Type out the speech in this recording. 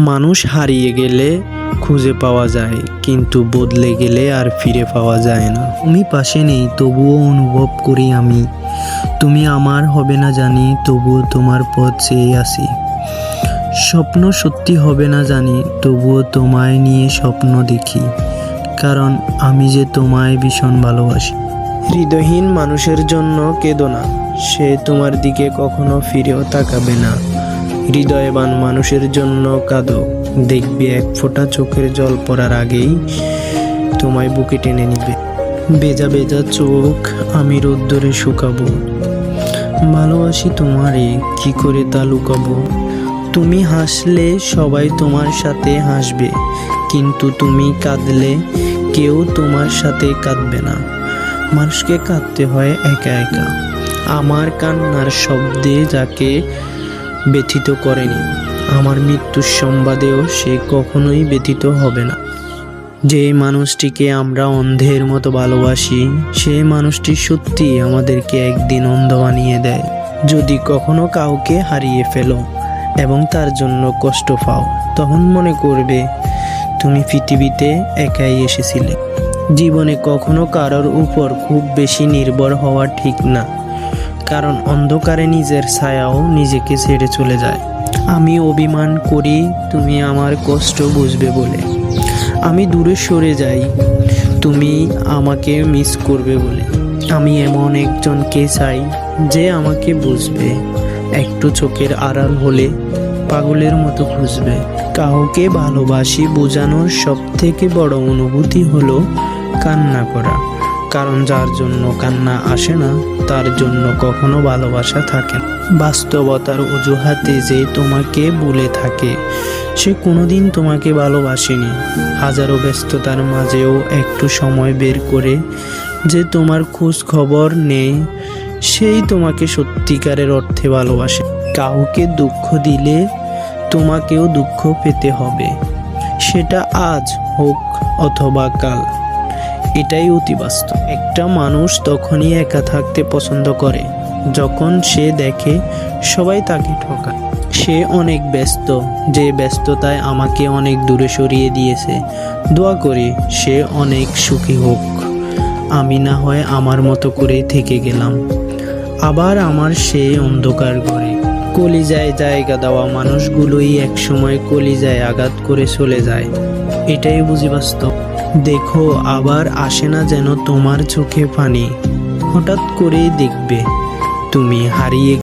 মানুষ হারিয়ে গেলে খুঁজে পাওয়া যায়, কিন্তু বদলে গেলে আর ফিরে পাওয়া যায় না। তুমি পাশে নেই তবুও অনুভব করি আমি, তুমি আমার হবে না জানি তবুও তোমার পথ চেয়ে আসি। স্বপ্ন সত্যি হবে না জানি তবুও তোমায় নিয়ে স্বপ্ন দেখি, কারণ আমি যে তোমায় ভীষণ ভালোবাসি। হৃদয়হীন মানুষের জন্য কেঁদো না, সে তোমার দিকে কখনো ফিরেও তাকাবে না। হৃদয়বান মানুষের জন্য কাঁদো, দেখবে এক ফোঁটা চোখের জল পড়ার আগেই তোমায় বুকে টেনে নিবে। বেজা বেজা চোখ আমি রোদ্দুরে শুকাবো, ভালোবাসি তোমারে কি করে তা লুকাবো। তুমি হাসলে সবাই তোমার সাথে হাসবে, কিন্তু তুমি কাঁদলে কেউ তোমার সাথে কাঁদবে না। মানুষকে কাঁদতে হয় একা একা। আমার কান্নার শব্দে যাকে ব্যথিত করেনি, আমার মৃত্যুর সংবাদেও সে কখনোই ব্যথিত হবে না। যে মানুষটিকে আমরা অন্ধের মতো ভালোবাসি, সেই মানুষটি সত্যি আমাদেরকে একদিন অন্ধ বানিয়ে দেয়। যদি কখনো কাউকে হারিয়ে ফেলো এবং তার জন্য কষ্ট পাও, তখন মনে করবে তুমি পৃথিবীতে একাই এসেছিলে। জীবনে কখনো কারোর উপর খুব বেশি নির্ভর হওয়া ঠিক না, কারণ অন্ধকারে নিজের ছায়াও নিজেকে ছেড়ে চলে যায়। আমি অভিমান করি তুমি আমার কষ্ট বুঝবে বলে, আমি দূরে সরে যাই তুমি আমাকে মিস করবে বলে। আমি এমন একজনকে চাই যে আমাকে বুঝবে, একটু চোখের আড়াল হলে পাগলের মতো খুঁজবে। কাউকে ভালোবাসি বোঝানোর সব থেকে বড় অনুভূতি হলো কান্না করা, কারণ যার জন্য কান্না আসে না তার জন্য কখনো ভালোবাসা থাকে না। বাস্তবতার অজুহাতে যে তোমাকে বলে থাকে সে কোনোদিন তোমাকে ভালোবাসেনি। হাজারো ব্যস্ততার মাঝেও একটু সময় বের করে যে তোমার খোঁজ খবর নেই, সেই তোমাকে সত্যিকারের অর্থে ভালোবাসে। কাউকে দুঃখ দিলে তোমাকেও দুঃখ পেতে হবে, সেটা আজ হোক অথবা কাল। এটাই অতি বাস্তব। একটা মানুষ তখনই একা থাকতে পছন্দ করে যখন সে দেখে সবাই তাকে ঠকায়। সে অনেক ব্যস্ত, যে ব্যস্ততায় আমাকে অনেক দূরে সরিয়ে দিয়েছে। দোয়া করি সে অনেক সুখী হোক, আমি না হয় আমার মতো করেই থেকে গেলাম আবার আমার সেই অন্ধকার ঘরে। কলিজায় জায়গা দেওয়া মানুষগুলোই একসময় কলিজায় আঘাত করে চলে যায়, এটাই বুঝি বাস্তব। দেখো আবার আসে না যেন তোমার চোখে পানি, হঠাৎ করেই দেখবে তুমি হারিয়ে